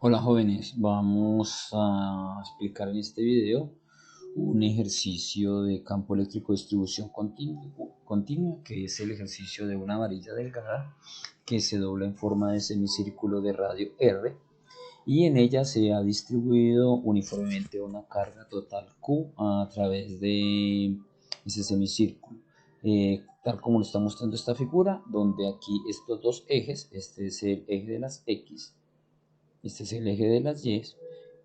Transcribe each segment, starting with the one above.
Hola jóvenes, vamos a explicar en este video un ejercicio de campo eléctrico de distribución continua, que es el ejercicio de una varilla delgada que se dobla en forma de semicírculo de radio R y en ella se ha distribuido uniformemente una carga total Q a través de ese semicírculo. Tal como lo está mostrando esta figura, donde aquí estos dos ejes, este es el eje de las X, este es el eje de las Y,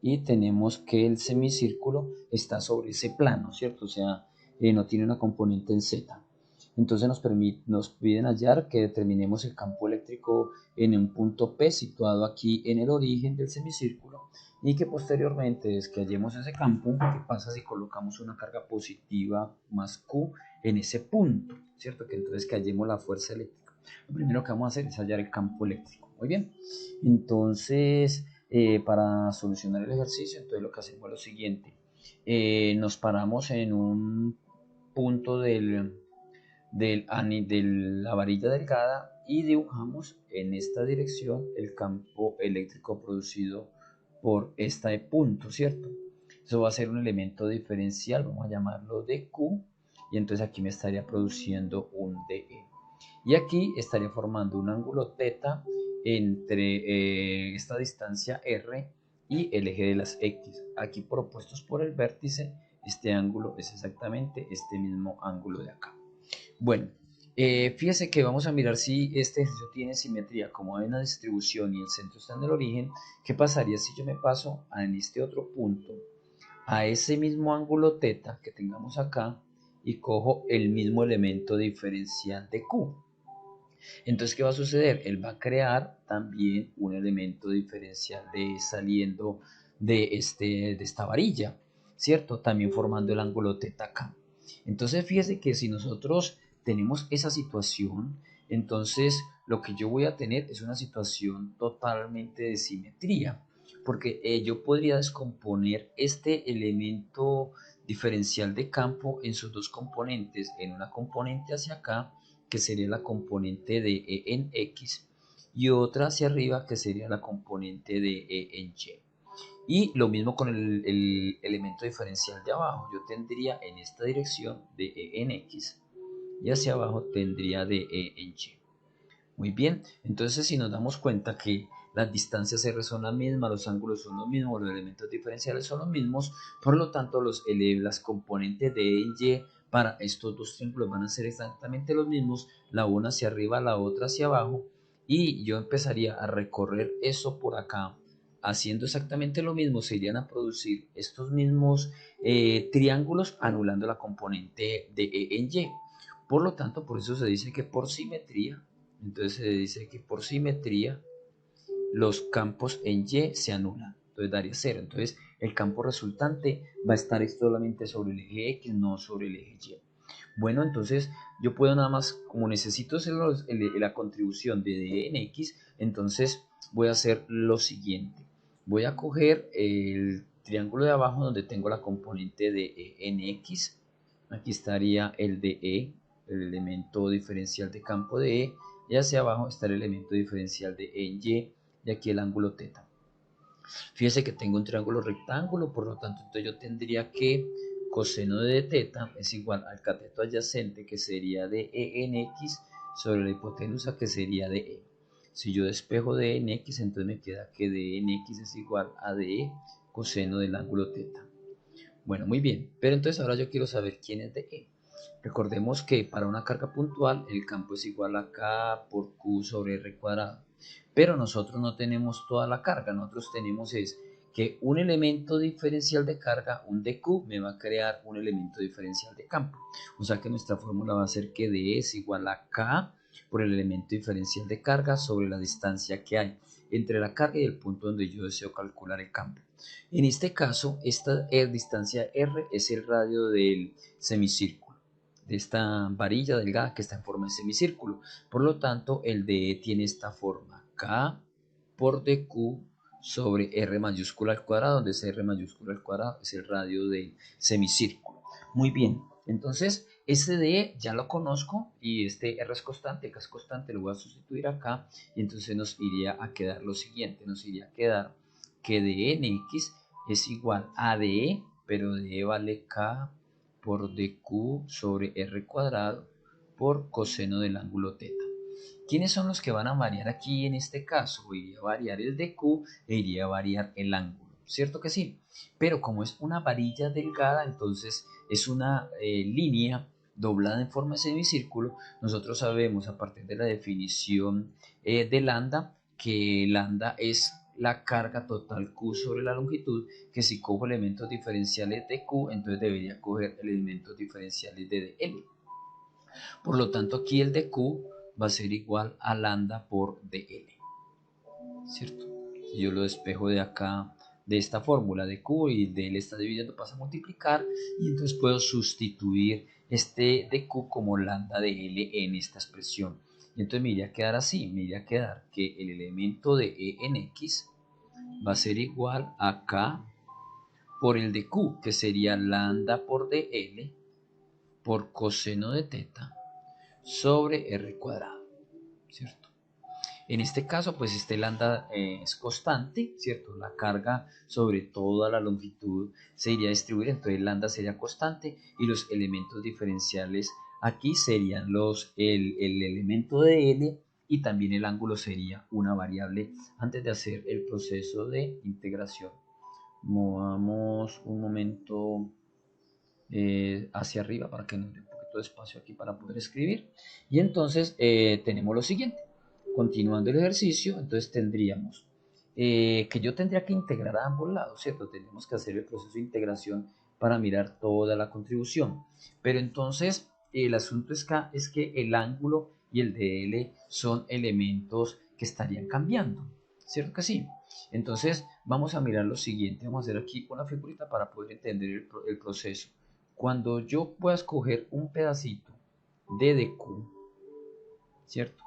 y tenemos que el semicírculo está sobre ese plano, ¿cierto? O sea, no tiene una componente en Z. Entonces nos piden hallar que determinemos el campo eléctrico en un punto P situado aquí en el origen del semicírculo y que posteriormente, desde que hallemos ese campo, ¿qué pasa si colocamos una carga positiva más Q en ese punto? ¿Cierto? Que entonces que hallemos la fuerza eléctrica. Lo primero que vamos a hacer es hallar el campo eléctrico. Muy bien. Entonces, para solucionar el ejercicio, entonces lo que hacemos es lo siguiente. Nos paramos en un punto de la varilla delgada y dibujamos en esta dirección el campo eléctrico producido por este punto, ¿cierto? Eso va a ser un elemento diferencial, vamos a llamarlo dQ, y entonces aquí me estaría produciendo un dE. Y aquí estaría formando un ángulo θ entre esta distancia R y el eje de las X. Aquí propuestos por el vértice, este ángulo es exactamente este mismo ángulo de acá. Bueno, fíjese que vamos a mirar si este ejercicio tiene simetría. Como hay una distribución y el centro está en el origen, ¿qué pasaría si yo me paso en este otro punto a ese mismo ángulo θ que tengamos acá y cojo el mismo elemento diferencial de Q? Entonces, ¿qué va a suceder? Él va a crear también un elemento diferencial de saliendo de esta varilla, ¿cierto? También formando el ángulo θ acá. Entonces, fíjese que si nosotros tenemos esa situación, entonces lo que yo voy a tener es una situación totalmente de simetría, porque yo podría descomponer este elemento diferencial de campo en sus dos componentes, en una componente hacia acá que sería la componente de E en X, y otra hacia arriba, que sería la componente de E en Y. Y lo mismo con el elemento diferencial de abajo. Yo tendría en esta dirección de E en X y hacia abajo tendría de E en Y. Muy bien, entonces si nos damos cuenta que las distancias R son las mismas, los ángulos son los mismos, los elementos diferenciales son los mismos, por lo tanto las componentes de E y Y para estos dos triángulos van a ser exactamente los mismos, la una hacia arriba, la otra hacia abajo, y yo empezaría a recorrer eso por acá, haciendo exactamente lo mismo, se irían a producir estos mismos triángulos anulando la componente de E en Y. Por lo tanto, por eso se dice que por simetría, entonces se dice que por simetría los campos en Y se anulan. Entonces daría cero. Entonces el campo resultante va a estar solamente sobre el eje X, no sobre el eje Y. Bueno, entonces yo puedo nada más, como necesito hacer la contribución de D en X, entonces voy a hacer lo siguiente. Voy a coger el triángulo de abajo donde tengo la componente de E en X. Aquí estaría el de E, el elemento diferencial de campo de E, y hacia abajo está el elemento diferencial de E en y aquí el ángulo θ. Fíjese que tengo un triángulo rectángulo, por lo tanto, entonces yo tendría que coseno de θ es igual al cateto adyacente, que sería de E en X, sobre la hipotenusa, que sería de E. Si yo despejo de E en X, entonces me queda que de E en X es igual a de E coseno del ángulo θ. Bueno, muy bien, pero entonces ahora yo quiero saber quién es de E. Recordemos que para una carga puntual el campo es igual a K por Q sobre R cuadrado. Pero nosotros no tenemos toda la carga, nosotros tenemos es que un elemento diferencial de carga, un dQ, me va a crear un elemento diferencial de campo. O sea que nuestra fórmula va a ser que D es igual a K por el elemento diferencial de carga sobre la distancia que hay entre la carga y el punto donde yo deseo calcular el campo. En este caso, esta distancia R es el radio del semicírculo, de esta varilla delgada que está en forma de semicírculo. Por lo tanto, el DE tiene esta forma: K por DQ sobre R mayúscula al cuadrado, donde ese R mayúscula al cuadrado es el radio del semicírculo. Muy bien, entonces este DE ya lo conozco y este R es constante, K es constante, lo voy a sustituir acá y entonces nos iría a quedar lo siguiente, nos iría a quedar que dnx es igual a dE, pero dE vale k por dq sobre r cuadrado por coseno del ángulo teta. ¿Quiénes son los que van a variar aquí en este caso? Iría a variar el dq e iría a variar el ángulo, ¿cierto que sí? Pero como es una varilla delgada, entonces es una línea doblada en forma de semicírculo. Nosotros sabemos a partir de la definición de lambda que lambda es la carga total Q sobre la longitud, que si cojo elementos diferenciales de Q, entonces debería coger elementos diferenciales de DL. Por lo tanto, aquí el de Q va a ser igual a lambda por DL, ¿cierto? Si yo lo despejo de acá, de esta fórmula de Q y DL está dividiendo, pasa a multiplicar y entonces puedo sustituir este de Q como lambda de L en esta expresión. Y entonces me iría a quedar así, me iría a quedar que el elemento de E en X va a ser igual a K por el de Q, que sería lambda por DL por coseno de teta sobre R cuadrado, ¿cierto? En este caso, pues este lambda es constante, ¿cierto? La carga sobre toda la longitud se iría a distribuir, entonces lambda sería constante y los elementos diferenciales aquí serían el elemento de L y también el ángulo sería una variable antes de hacer el proceso de integración. Movamos un momento hacia arriba para que nos dé un poquito de espacio aquí para poder escribir. Y entonces tenemos lo siguiente. Continuando el ejercicio, entonces tendríamos que yo tendría que integrar a ambos lados, ¿cierto? Tenemos que hacer el proceso de integración para mirar toda la contribución. Pero entonces el asunto es que el ángulo y el DL son elementos que estarían cambiando, ¿cierto que sí? Entonces vamos a mirar lo siguiente, vamos a hacer aquí una figurita para poder entender el proceso. Cuando yo pueda escoger un pedacito de dq, ¿cierto?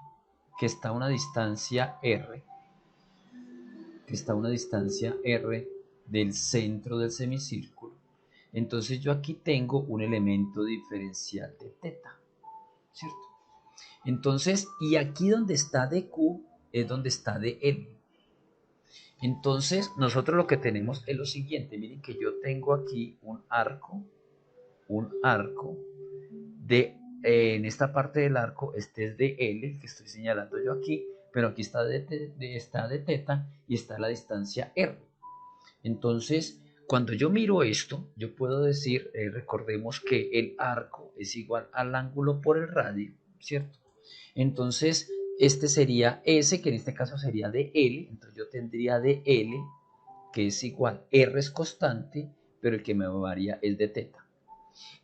Que está a una distancia r, del centro del semicírculo, entonces yo aquí tengo un elemento diferencial de teta, ¿cierto? Entonces, y aquí donde está dq es donde está dl. Entonces, nosotros lo que tenemos es lo siguiente, miren que yo tengo aquí un arco en esta parte del arco, este es de L, que estoy señalando yo aquí, pero aquí está de teta y está la distancia R. Entonces, cuando yo miro esto, yo puedo decir, recordemos que el arco es igual al ángulo por el radio, ¿cierto? Entonces, este sería S, que en este caso sería de L, entonces yo tendría de L, que es igual, R es constante, pero el que me varía es de teta.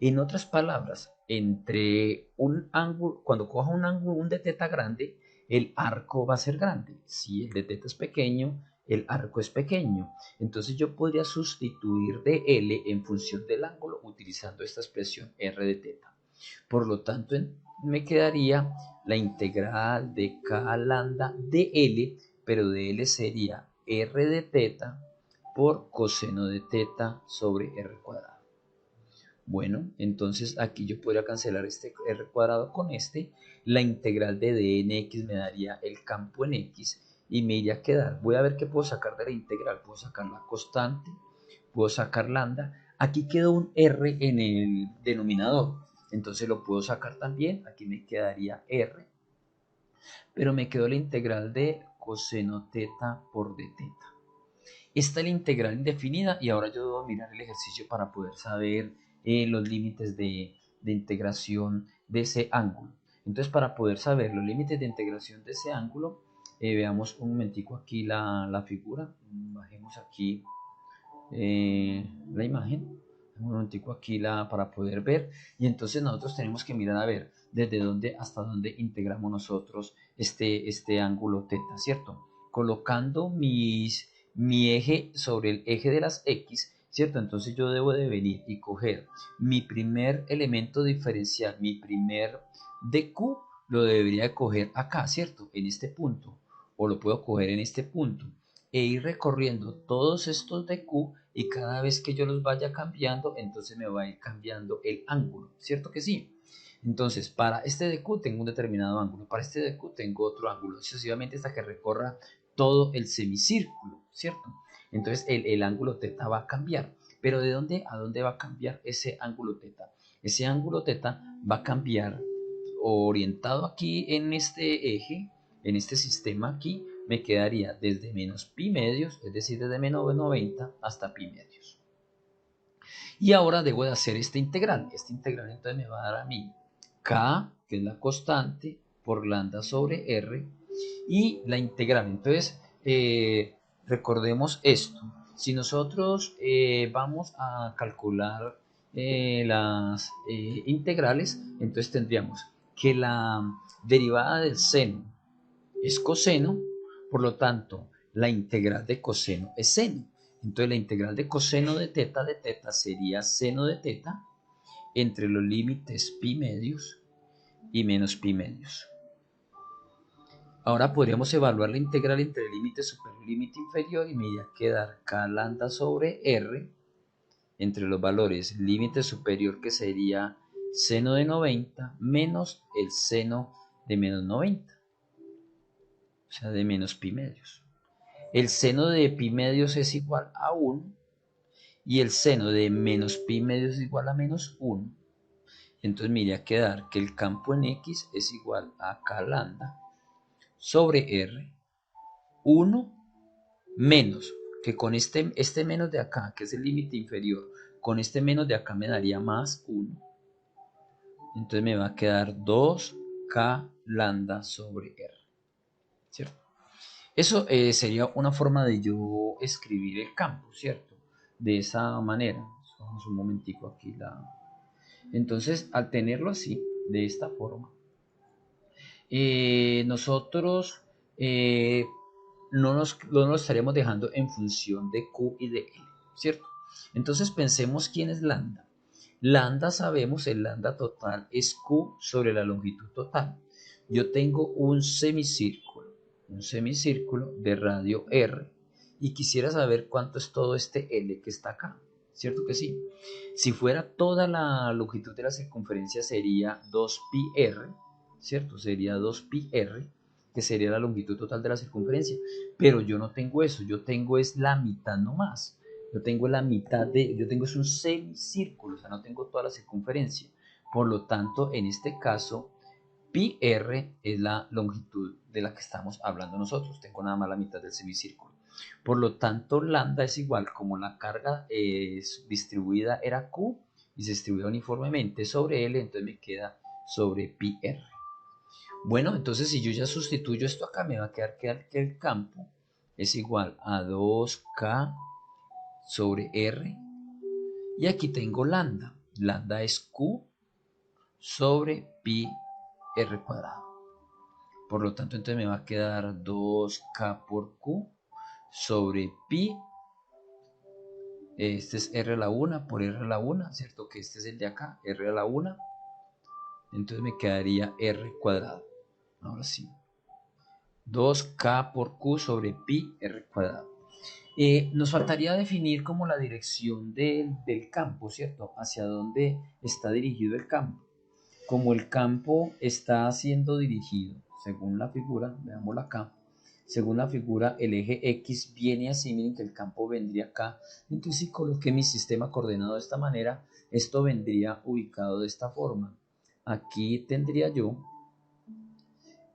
En otras palabras, entre un ángulo, cuando coja un ángulo, un de teta grande, el arco va a ser grande. Si el de teta es pequeño, el arco es pequeño. Entonces yo podría sustituir de L en función del ángulo utilizando esta expresión R de teta. Por lo tanto, me quedaría la integral de K lambda de L, pero de L sería R de teta por coseno de teta sobre R cuadrado. Bueno, entonces aquí yo podría cancelar este r cuadrado con este. La integral de d en x me daría el campo en x y me iría a quedar. Voy a ver qué puedo sacar de la integral. Puedo sacar la constante, puedo sacar lambda. Aquí quedó un r en el denominador, entonces lo puedo sacar también. Aquí me quedaría r, pero me quedó la integral de coseno teta por d teta. Esta es la integral indefinida y ahora yo debo mirar el ejercicio para poder saber los límites de integración de ese ángulo. Entonces, para poder saber los límites de integración de ese ángulo, veamos un momentico aquí la figura. Bajemos aquí la imagen. Un momentico aquí para poder ver. Y entonces nosotros tenemos que mirar a ver desde dónde hasta dónde integramos nosotros este ángulo teta, ¿cierto? Colocando mi eje sobre el eje de las X, ¿cierto? Entonces yo debo de venir y coger mi primer elemento diferencial, mi primer dq, lo debería coger acá, ¿cierto? En este punto, o lo puedo coger en este punto, e ir recorriendo todos estos dq, y cada vez que yo los vaya cambiando, entonces me va a ir cambiando el ángulo, ¿cierto que sí? Entonces, para este dq tengo un determinado ángulo, para este dq tengo otro ángulo, sucesivamente hasta que recorra todo el semicírculo, ¿cierto? Entonces el ángulo teta va a cambiar. Pero ¿de dónde a dónde va a cambiar ese ángulo teta? Ese ángulo teta va a cambiar orientado aquí en este eje, en este sistema aquí, me quedaría desde menos pi medios, es decir, desde menos 90 hasta pi medios. Y ahora debo de hacer este integral. Este integral entonces me va a dar a mí k, que es la constante, por lambda sobre r, y la integral. Entonces, recordemos esto. Si nosotros vamos a calcular las integrales, entonces tendríamos que la derivada del seno es coseno, por lo tanto, la integral de coseno es seno. Entonces, la integral de coseno de teta sería seno de teta entre los límites pi medios y menos pi medios. Ahora podríamos evaluar la integral entre el límite superior y el límite inferior y me iría a quedar k lambda sobre r entre los valores límite superior, que sería seno de 90 menos el seno de menos 90, o sea, de menos pi medios. El seno de pi medios es igual a 1 y el seno de menos pi medios es igual a menos 1. Entonces me iría a quedar que el campo en x es igual a k lambda sobre r, 1 menos, que con este menos de acá, que es el límite inferior, con este menos de acá me daría más 1. Entonces me va a quedar 2k lambda sobre r, ¿cierto? Eso sería una forma de yo escribir el campo, ¿cierto? De esa manera. Vamos un momentico aquí. Entonces, al tenerlo así, de esta forma, nosotros no nos estaríamos dejando en función de Q y de L, ¿cierto? Entonces pensemos quién es lambda. Lambda sabemos, el lambda total es Q sobre la longitud total. Yo tengo un semicírculo de radio R y quisiera saber cuánto es todo este L que está acá, ¿cierto que sí? Si fuera toda la longitud de la circunferencia sería 2πr, ¿cierto? Sería 2πr, que sería la longitud total de la circunferencia, pero yo no tengo eso, yo tengo es la mitad nomás. Yo tengo es un semicírculo, o sea, no tengo toda la circunferencia. Por lo tanto, en este caso, pi r es la longitud de la que estamos hablando nosotros. Tengo nada más la mitad del semicírculo. Por lo tanto, lambda es igual, como la carga distribuida era q y se distribuye uniformemente sobre l, entonces me queda sobre pi r. Bueno, entonces si yo ya sustituyo esto acá, me va a quedar que el campo es igual a 2k sobre r, y aquí tengo lambda. Lambda es q sobre pi r cuadrado. Por lo tanto, entonces me va a quedar 2k por q sobre pi. Este es r a la 1 por r a la 1, ¿cierto? Que este es el de acá, r a la 1. Entonces me quedaría r cuadrado. Ahora sí. 2k por q sobre pi r cuadrado. Nos faltaría definir como la dirección del campo, ¿cierto? Hacia dónde está dirigido el campo. Como el campo está siendo dirigido, según la figura, veámosla acá, según la figura, el eje X viene así, miren que el campo vendría acá. Entonces, si coloqué mi sistema coordenado de esta manera, esto vendría ubicado de esta forma. Aquí tendría yo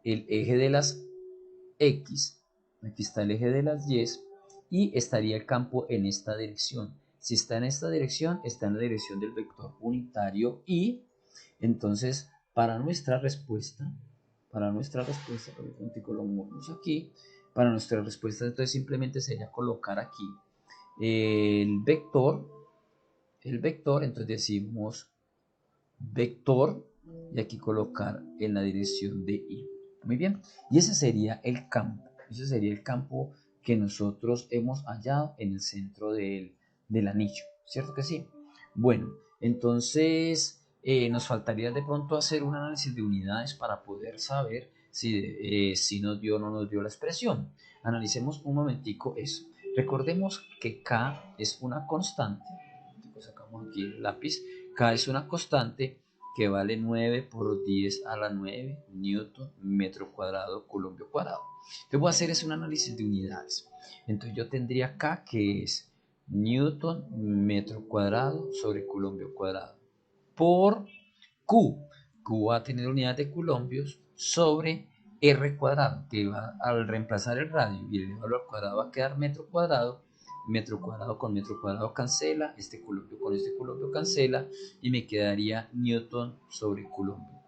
el eje de las X, aquí está el eje de las Y, y estaría el campo en esta dirección. Si está en esta dirección, está en la dirección del vector unitario Y. Entonces, para nuestra respuesta, por ejemplo, lo movemos aquí, para nuestra respuesta, entonces simplemente sería colocar aquí el vector, entonces decimos vector, y aquí colocar en la dirección de Y. Muy bien, y ese sería el campo que nosotros hemos hallado en el centro del anillo, ¿cierto que sí? Bueno, entonces nos faltaría de pronto hacer un análisis de unidades para poder saber si nos dio o no nos dio la expresión. Analicemos un momentico eso. Recordemos que K es una constante, sacamos aquí el lápiz, K es una constante que vale 9 por 10 a la 9 newton metro cuadrado coulomb cuadrado. Lo que voy a hacer es un análisis de unidades. Entonces yo tendría K que es Newton metro cuadrado sobre Coulomb cuadrado por Q. Q va a tener unidad de coulombios sobre R cuadrado, que va al reemplazar el radio y el valor al cuadrado va a quedar metro cuadrado con metro cuadrado cancela, este colombio con este colombio cancela y me quedaría Newton sobre colombio.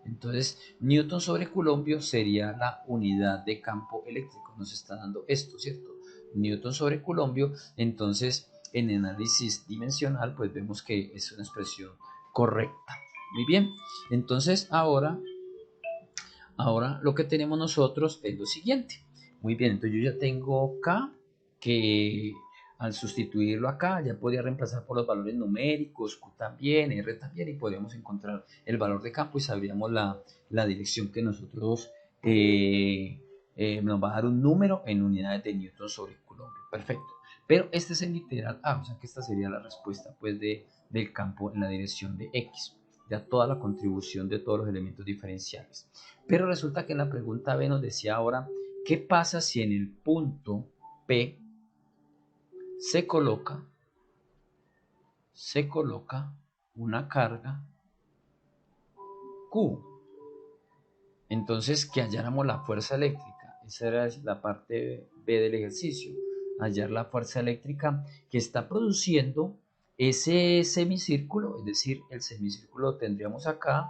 Entonces, Newton sobre colombio sería la unidad de campo eléctrico. Nos está dando esto, ¿cierto? Newton sobre colombio. Entonces, en análisis dimensional, pues vemos que es una expresión correcta. Muy bien. Entonces, ahora lo que tenemos nosotros es lo siguiente. Muy bien, entonces yo ya tengo K que al sustituirlo acá ya podría reemplazar por los valores numéricos, Q también, R también, y podríamos encontrar el valor de campo y sabríamos la dirección que nosotros nos va a dar un número en unidades de Newton sobre Coulomb. Perfecto. Pero este es el literal A, o sea que esta sería la respuesta pues del campo en la dirección de X. Ya toda la contribución de todos los elementos diferenciales. Pero resulta que en la pregunta B nos decía ahora, ¿qué pasa si en el punto P se coloca una carga Q? Entonces, que halláramos la fuerza eléctrica. Esa era la parte B del ejercicio. Hallar la fuerza eléctrica que está produciendo ese semicírculo, es decir, el semicírculo lo tendríamos acá,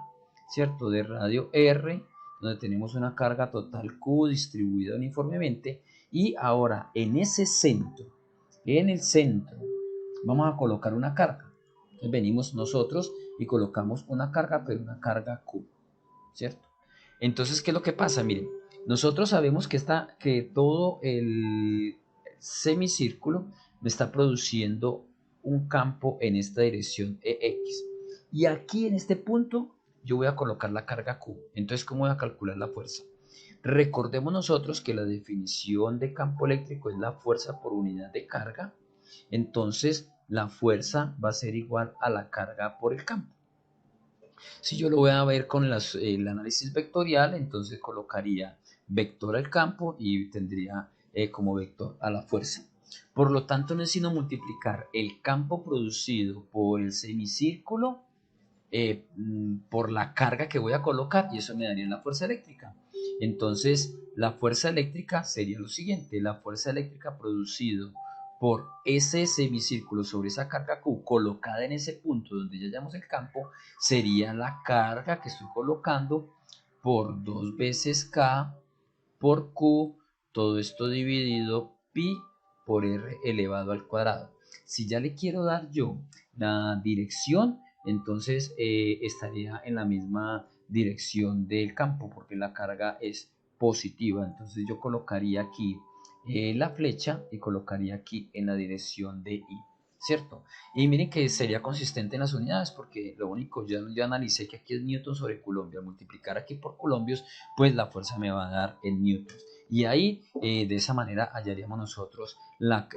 ¿cierto? De radio R, donde tenemos una carga total Q distribuida uniformemente. Y ahora, en ese centro, en el centro, vamos a colocar una carga. Entonces venimos nosotros y colocamos una carga, pero una carga Q, ¿cierto? Entonces, ¿qué es lo que pasa? Miren, nosotros sabemos que todo el semicírculo me está produciendo un campo en esta dirección EX. Y aquí en este punto yo voy a colocar la carga Q. Entonces, ¿cómo voy a calcular la fuerza? Recordemos nosotros que la definición de campo eléctrico es la fuerza por unidad de carga. Entonces, la fuerza va a ser igual a la carga por el campo. Si yo lo voy a ver con el análisis vectorial, entonces colocaría vector al campo y tendría como vector a la fuerza. Por lo tanto, necesito multiplicar el campo producido por el semicírculo por la carga que voy a colocar y eso me daría la fuerza eléctrica. Entonces, la fuerza eléctrica sería lo siguiente, la fuerza eléctrica producida por ese semicírculo sobre esa carga Q colocada en ese punto donde ya hallamos el campo, sería la carga que estoy colocando por 2 veces K por Q, todo esto dividido pi por R elevado al cuadrado. Si ya le quiero dar yo la dirección, entonces estaría en la misma dirección del campo porque la carga es positiva. Entonces yo colocaría aquí la flecha y colocaría aquí en la dirección de I, ¿cierto? Y miren que sería consistente en las unidades porque lo único, yo analicé que aquí es Newton sobre Coulomb. Al multiplicar aquí por coulombios, pues la fuerza me va a dar en newtons. Y ahí, de esa manera, hallaríamos nosotros la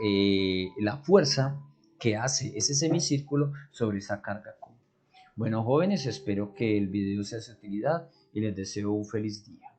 fuerza que hace ese semicírculo sobre esa carga Q. Bueno, jóvenes, espero que el video sea de su utilidad y les deseo un feliz día.